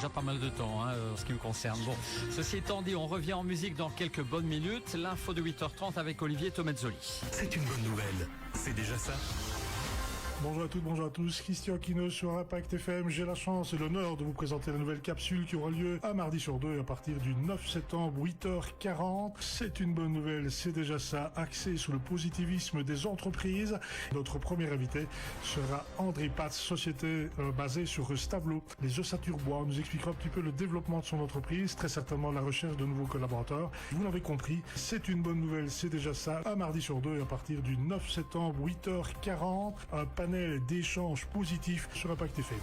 déjà pas mal de temps, en ce qui me concerne. Bon, ceci étant dit, on revient en musique dans quelques bonnes minutes. L'info de 8h30 avec Olivier Tomazzoli. C'est une bonne nouvelle. C'est déjà ça. Bonjour à toutes, bonjour à tous. Christian Quino sur Impact FM. J'ai la chance et l'honneur de vous présenter la nouvelle capsule qui aura lieu un mardi sur deux à partir du 9 septembre, 8h40. C'est une bonne nouvelle, c'est déjà ça, axé sur le positivisme des entreprises. Notre premier invité sera André Patz, société basée sur Stablo. Les ossatures bois nous expliquera un petit peu le développement de son entreprise, très certainement la recherche de nouveaux collaborateurs. Vous l'avez compris, c'est une bonne nouvelle, c'est déjà ça, un mardi sur deux à partir du 9 septembre, 8h40. Un panel d'échanges positifs sur Impact FM.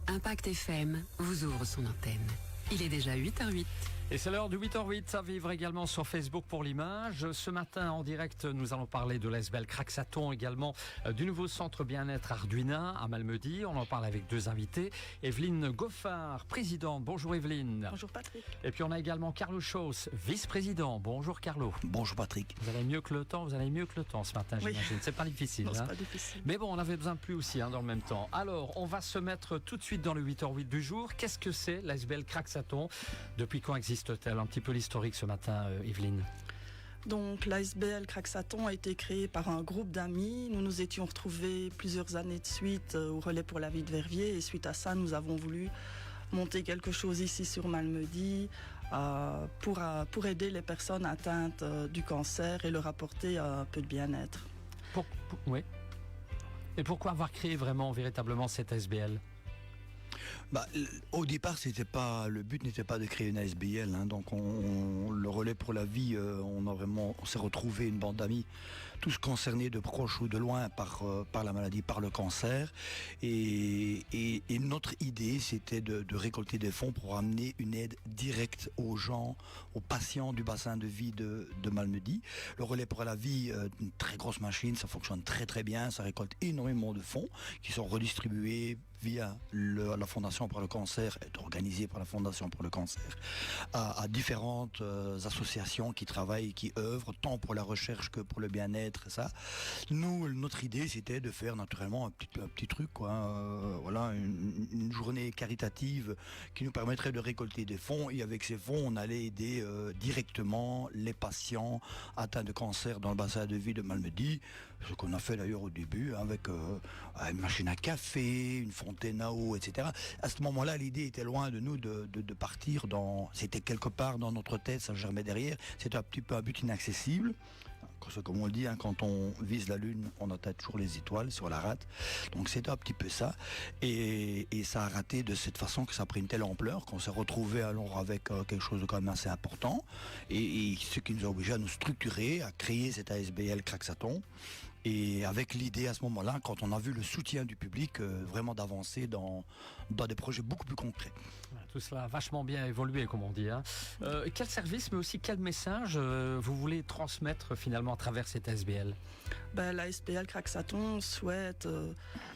Impact FM vous ouvre son antenne. Il est déjà 8h08. Et c'est l'heure du 8h08 à vivre également sur Facebook pour l'image. Ce matin en direct, nous allons parler de l'ASBL Craxaton, également du nouveau centre bien-être Arduina à Malmedy. On en parle avec deux invités. Evelyne Goffard, présidente. Bonjour Evelyne. Bonjour Patrick. Et puis on a également Carlo Chauss, vice-président. Bonjour Carlo. Bonjour Patrick. Vous allez mieux que le temps ce matin, Oui. j'imagine. C'est pas difficile. Non, c'est pas difficile. Mais bon, on avait besoin de plus aussi dans le même temps. Alors, on va se mettre tout de suite dans le 8h08 du jour. Qu'est-ce que c'est l'ASBL Craxaton? Depuis quand existe-t-elle? Un petit peu l'historique ce matin, Evelyne. Donc l'ASBL Craxaton a été créé par un groupe d'amis. Nous nous étions retrouvés plusieurs années de suite au Relais pour la vie de Verviers. Et suite à ça, nous avons voulu monter quelque chose ici sur Malmedy pour aider les personnes atteintes du cancer et leur apporter un peu de bien-être. Oui. Et pourquoi avoir créé véritablement cette ASBL? Au départ, le but n'était pas de créer une ASBL, donc le Relais pour la vie, on s'est retrouvé une bande d'amis, tous concernés de proche ou de loin par la maladie, par le cancer, et notre idée c'était de récolter des fonds pour amener une aide directe aux gens, aux patients du bassin de vie de Malmedy. Le Relais pour la vie, une très grosse machine, ça fonctionne très très bien, ça récolte énormément de fonds qui sont redistribués via la Fondation pour le cancer, est organisée par la Fondation pour le cancer, à différentes associations qui travaillent, qui œuvrent tant pour la recherche que pour le bien-être. Ça, notre idée, c'était de faire naturellement un petit truc, une journée caritative qui nous permettrait de récolter des fonds, et avec ces fonds, on allait aider directement les patients atteints de cancer dans le bassin de vie de Malmedy, ce qu'on a fait d'ailleurs au début avec une machine à café, une fontaine à eau, etc. À ce moment-là, l'idée était loin de nous de partir c'était quelque part dans notre tête, ça germait derrière, c'était un petit peu un but inaccessible. Comme on le dit, quand on vise la lune, on atteint toujours les étoiles, si on la rate. Donc c'était un petit peu ça. Et ça a raté de cette façon que ça a pris une telle ampleur qu'on s'est retrouvé alors avec quelque chose de quand même assez important. Et ce qui nous a obligés à nous structurer, à créer cette ASBL Craxaton. Et avec l'idée à ce moment-là, quand on a vu le soutien du public, vraiment d'avancer dans des projets beaucoup plus concrets. Tout cela a vachement bien évolué, comme on dit. Quel service, mais aussi quel message vous voulez transmettre finalement à travers cette ASBL? L'ASBL Craxaton souhaite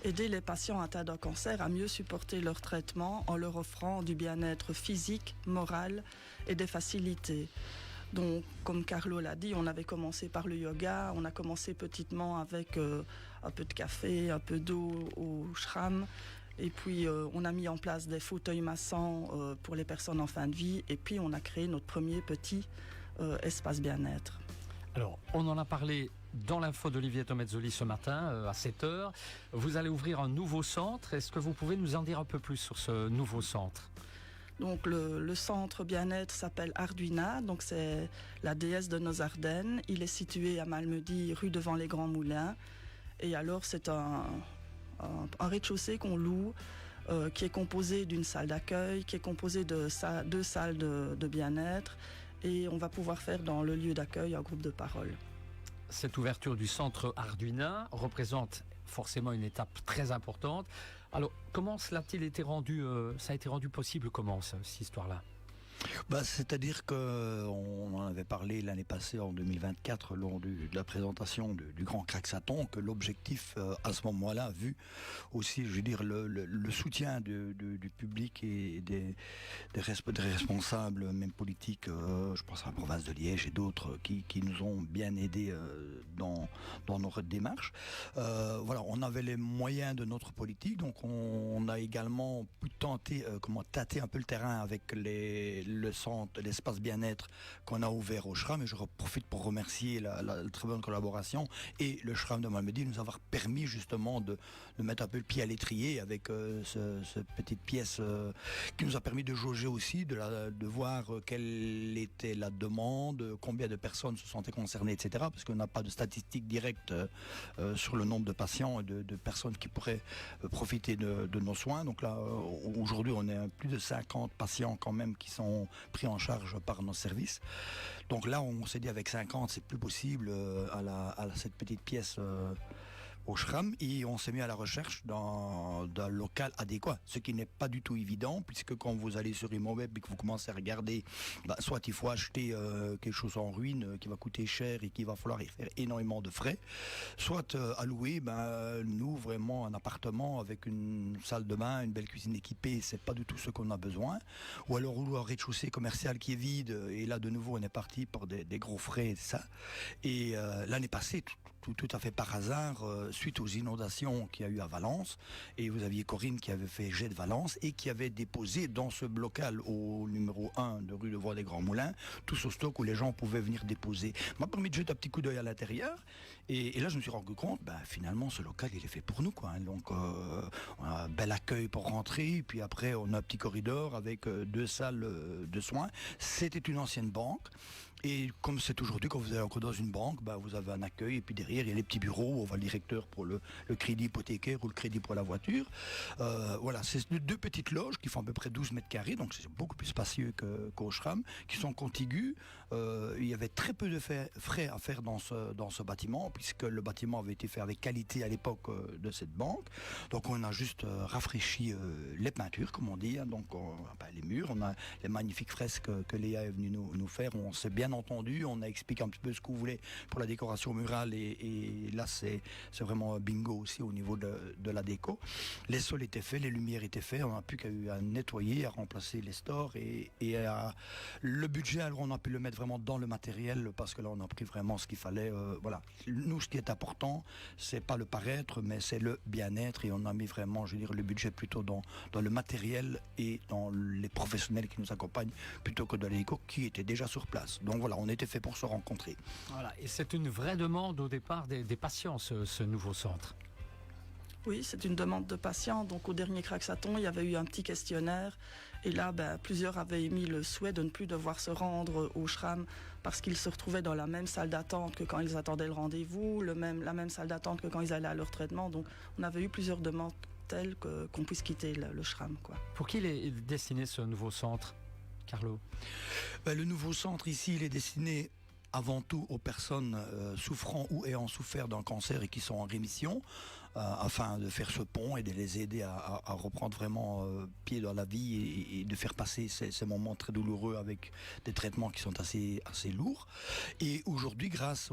aider les patients atteints d'un cancer à mieux supporter leur traitement en leur offrant du bien-être physique, moral et des facilités. Donc, comme Carlo l'a dit, on avait commencé par le yoga, on a commencé petitement avec un peu de café, un peu d'eau au shram, et puis on a mis en place des fauteuils massants pour les personnes en fin de vie, et puis on a créé notre premier petit espace bien-être. Alors, on en a parlé dans l'info d'Olivier Tomazzoli ce matin à 7h. Vous allez ouvrir un nouveau centre. Est-ce que vous pouvez nous en dire un peu plus sur ce nouveau centre ? Donc le centre bien-être s'appelle Arduina, donc c'est la déesse de nos Ardennes. Il est situé à Malmedy, rue devant les Grands Moulins. Et alors c'est un rez-de-chaussée qu'on loue, qui est composé d'une salle d'accueil, qui est composé de deux salles de bien-être. Et on va pouvoir faire dans le lieu d'accueil un groupe de parole. Cette ouverture du centre Arduina représente forcément une étape très importante. Alors, comment cela a-t-il été rendu, ça a été rendu possible, comment, cette histoire-là ? C'est-à-dire qu'on en avait parlé l'année passée, en 2024, lors de la présentation du Grand Craxaton, que l'objectif, à ce moment-là, vu aussi, je veux dire, le soutien du public et des responsables, même politiques, je pense à la province de Liège et d'autres, qui nous ont bien aidés dans notre démarche. Voilà, on avait les moyens de notre politique, donc on a également pu tâter un peu le terrain avec le centre, l'espace bien-être qu'on a ouvert au SRAM, et je profite pour remercier la très bonne collaboration et le SRAM de Malmedy de nous avoir permis justement de mettre un peu le pied à l'étrier avec cette petite pièce qui nous a permis de jauger aussi, de voir quelle était la demande, combien de personnes se sentaient concernées, etc. Parce qu'on n'a pas de statistiques directes sur le nombre de patients et de personnes qui pourraient profiter de nos soins. Donc là, aujourd'hui, on est à plus de 50 patients quand même qui sont pris en charge par nos services. Donc là, on s'est dit avec 50, c'est plus possible à cette petite pièce au SRAM, et on s'est mis à la recherche d'un local adéquat, ce qui n'est pas du tout évident, puisque quand vous allez sur Immoweb et que vous commencez à regarder, soit il faut acheter quelque chose en ruine qui va coûter cher et qu'il va falloir y faire énormément de frais, soit à louer, nous vraiment un appartement avec une salle de bain, une belle cuisine équipée, c'est pas du tout ce qu'on a besoin, ou alors un rez-de-chaussée commercial qui est vide, et là de nouveau on est parti pour des gros frais, ça. Et l'année passée, tout à fait par hasard, suite aux inondations qu'il y a eu à Valence, et vous aviez Corinne qui avait fait jet de Valence et qui avait déposé dans ce local au numéro 1 de rue de Voie des Grands Moulins tout ce stock où les gens pouvaient venir déposer. M'a permis de jeter un petit coup d'œil à l'intérieur, et là je me suis rendu compte, finalement ce local il est fait pour nous, quoi. Donc on a un bel accueil pour rentrer, puis après on a un petit corridor avec 2 salles de soins. C'était une ancienne banque. Et comme c'est aujourd'hui, quand vous allez encore dans une banque, vous avez un accueil, et puis derrière, il y a les petits bureaux où on va le directeur pour le crédit hypothécaire ou le crédit pour la voiture. Voilà, c'est 2 petites loges qui font à peu près 12 mètres carrés, donc c'est beaucoup plus spacieux qu'au SRAM, qui sont contiguës. Il y avait très peu de frais à faire dans ce bâtiment, puisque le bâtiment avait été fait avec qualité à l'époque de cette banque. Donc on a juste rafraîchi les peintures, comme on dit, donc les murs. On a les magnifiques fresques que Léa est venue nous faire. On s'est bien entendu, on a expliqué un petit peu ce qu'on voulait pour la décoration murale, et là c'est vraiment bingo aussi au niveau de la déco. Les sols étaient faits, les lumières étaient faites, on n'a plus qu'à nettoyer, à remplacer les stores, et le budget, alors on a pu le mettre vraiment dans le matériel, parce que là on a pris vraiment ce qu'il fallait. Voilà, nous ce qui est important, c'est pas le paraître, mais c'est le bien-être, et on a mis vraiment, je veux dire, le budget plutôt dans le matériel et dans les professionnels qui nous accompagnent, plutôt que dans les déco qui étaient déjà sur place. Donc voilà, on était fait pour se rencontrer. Voilà, et c'est une vraie demande au départ des patients, ce nouveau centre. Oui, c'est une demande de patients. Donc au dernier Craxaton, il y avait eu un petit questionnaire, et là, plusieurs avaient émis le souhait de ne plus devoir se rendre au SRAM parce qu'ils se retrouvaient dans la même salle d'attente que quand ils attendaient le rendez-vous, la même salle d'attente que quand ils allaient à leur traitement. Donc on avait eu plusieurs demandes telles qu'on puisse quitter le SRAM, quoi. Pour qui est destiné ce nouveau centre, Carlo? Le nouveau centre ici, il est destiné avant tout aux personnes souffrant ou ayant souffert d'un cancer et qui sont en rémission, afin de faire ce pont et de les aider à reprendre vraiment pied dans la vie, et de faire passer ces moments très douloureux avec des traitements qui sont assez lourds. Et aujourd'hui, grâce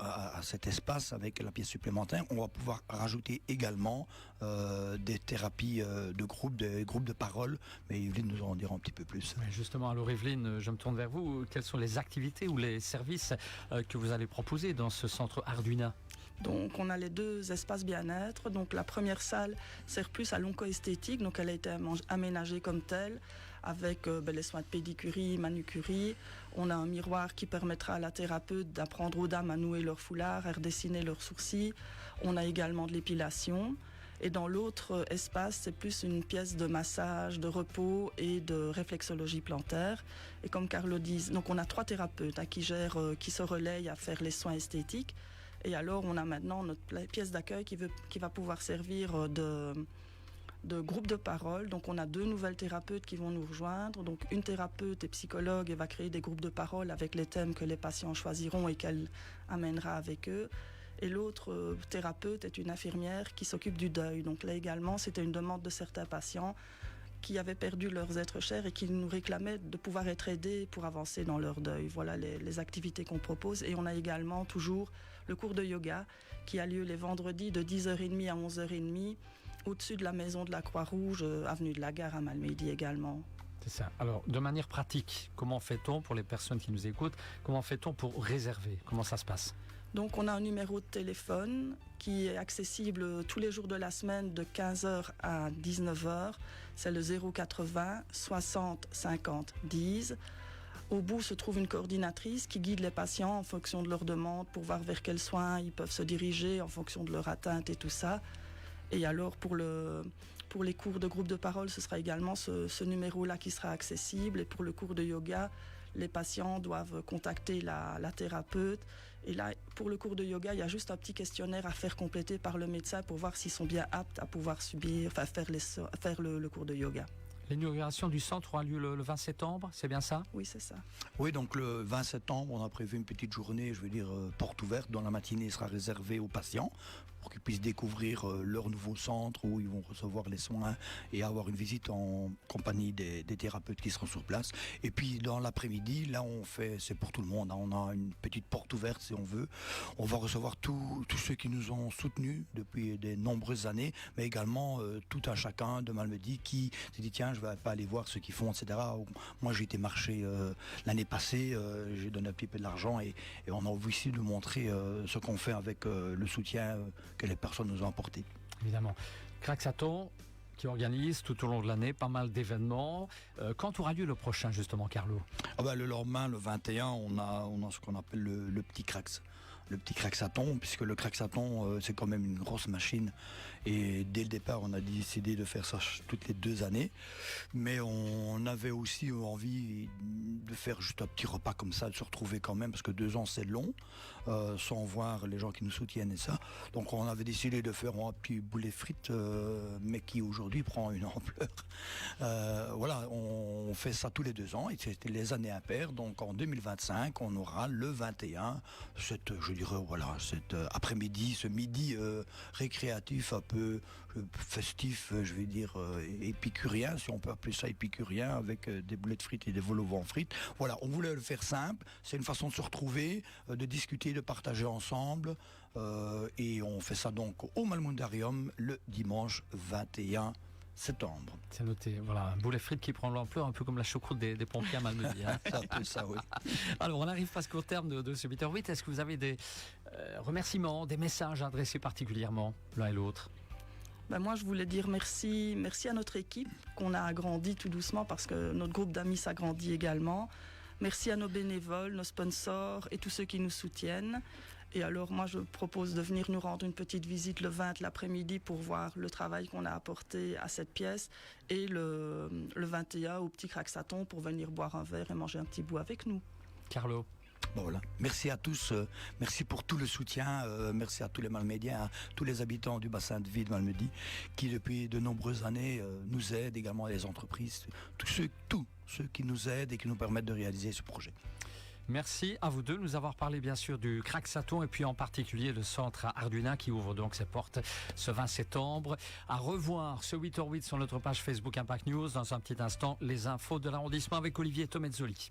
à cet espace avec la pièce supplémentaire, on va pouvoir rajouter également des thérapies de groupe, des groupes de parole, mais Evelyne nous en dira un petit peu plus. Mais justement, alors Evelyne, je me tourne vers vous. Quelles sont les activités ou les services que vous allez proposer dans ce centre Arduina? Donc on a les 2 espaces bien-être. Donc la première salle sert plus à l'onco-esthétique, donc elle a été aménagée comme telle, avec les soins de pédicurie, manucurie. On a un miroir qui permettra à la thérapeute d'apprendre aux dames à nouer leur foulard, à redessiner leurs sourcils. On a également de l'épilation. Et dans l'autre espace, c'est plus une pièce de massage, de repos et de réflexologie plantaire. Et comme Carlo dit, donc on a 3 thérapeutes qui se relayent à faire les soins esthétiques. Et alors, on a maintenant notre pièce d'accueil qui va pouvoir servir de groupe de parole. Donc, on a 2 nouvelles thérapeutes qui vont nous rejoindre. Donc, une thérapeute et psychologue, elle va créer des groupes de parole avec les thèmes que les patients choisiront et qu'elle amènera avec eux. Et l'autre thérapeute est une infirmière qui s'occupe du deuil. Donc là également, c'était une demande de certains patients qui avaient perdu leurs êtres chers et qui nous réclamaient de pouvoir être aidés pour avancer dans leur deuil. Voilà les activités qu'on propose. Et on a également toujours le cours de yoga qui a lieu les vendredis de 10h30 à 11h30 au-dessus de la maison de la Croix-Rouge, avenue de la Gare à Malmedy également. C'est ça. Alors, de manière pratique, comment fait-on pour les personnes qui nous écoutent? Comment fait-on pour réserver? Comment ça se passe? Donc, on a un numéro de téléphone qui est accessible tous les jours de la semaine de 15h à 19h. C'est le 080 60 50 10. Au bout se trouve une coordinatrice qui guide les patients en fonction de leurs demandes pour voir vers quels soins ils peuvent se diriger en fonction de leur atteinte et tout ça. Et alors, pour les cours de groupe de parole, ce sera également ce numéro-là qui sera accessible. Et pour le cours de yoga, les patients doivent contacter la thérapeute. Et là, pour le cours de yoga, il y a juste un petit questionnaire à faire compléter par le médecin pour voir s'ils sont bien aptes à pouvoir faire le cours de yoga. L'inauguration du centre aura lieu le 20 septembre, c'est bien ça? Oui, c'est ça. Oui, donc le 20 septembre, on a prévu une petite journée, porte ouverte, dont la matinée sera réservée aux patients pour qu'ils puissent découvrir leur nouveau centre où ils vont recevoir les soins et avoir une visite en compagnie des thérapeutes qui seront sur place. Et puis dans l'après-midi, là c'est pour tout le monde, hein, on a une petite porte ouverte si on veut. On va recevoir tous ceux qui nous ont soutenus depuis de nombreuses années, mais également tout un chacun de Malmedy qui s'est dit tiens, je vais pas aller voir ce qu'ils font, etc. Moi j'ai été marcher l'année passée, j'ai donné un petit peu de l'argent et on a envie ici de montrer ce qu'on fait avec le soutien que les personnes nous ont apporté. Évidemment. Craxaton qui organise tout au long de l'année pas mal d'événements. Quand aura lieu le prochain justement, Carlo? Le lendemain, le 21, on a ce qu'on appelle le petit Crax. Le petit Craxaton, puisque le Craxaton, c'est quand même une grosse machine. Et dès le départ, on a décidé de faire ça toutes les 2 années. Mais on avait aussi envie de faire juste un petit repas comme ça, de se retrouver quand même, parce que 2 ans, c'est long, sans voir les gens qui nous soutiennent et ça. Donc on avait décidé de faire un petit boulet frites, mais qui aujourd'hui prend une ampleur. On fait ça tous les 2 ans, et c'était les années impaires. Donc en 2025, on aura le 21, cet après-midi, ce midi récréatif, un peu festif, épicurien, si on peut appeler ça épicurien, avec des boulettes frites et des vol au vent frites. Voilà, on voulait le faire simple, c'est une façon de se retrouver, de discuter, de partager ensemble, et on fait ça donc au Malmundarium le dimanche 21 septembre. C'est noté, voilà, un boulet frites qui prend l'ampleur un peu comme la choucroute des pompiers à Malmedy. Hein. C'est un peu ça, oui. Alors, on arrive presque au terme de ce 8h08. Est-ce que vous avez des remerciements, des messages adressés particulièrement l'un et l'autre? Moi, je voulais dire merci à notre équipe qu'on a agrandi tout doucement parce que notre groupe d'amis s'agrandit également. Merci à nos bénévoles, nos sponsors et tous ceux qui nous soutiennent. Et alors moi je propose de venir nous rendre une petite visite le 20 l'après-midi pour voir le travail qu'on a apporté à cette pièce et le 21 au petit Craxaton pour venir boire un verre et manger un petit bout avec nous. Carlo? Voilà. Merci à tous, merci pour tout le soutien, merci à tous les Malmédiens, à tous les habitants du bassin de vie de Malmedy qui depuis de nombreuses années nous aident, également les entreprises, tous ceux qui nous aident et qui nous permettent de réaliser ce projet. Merci à vous deux de nous avoir parlé bien sûr du Craxaton et puis en particulier le centre à Arduina qui ouvre donc ses portes ce 20 septembre. À revoir ce 8h08 sur notre page Facebook Impact News. Dans un petit instant, les infos de l'arrondissement avec Olivier Tomezzoli.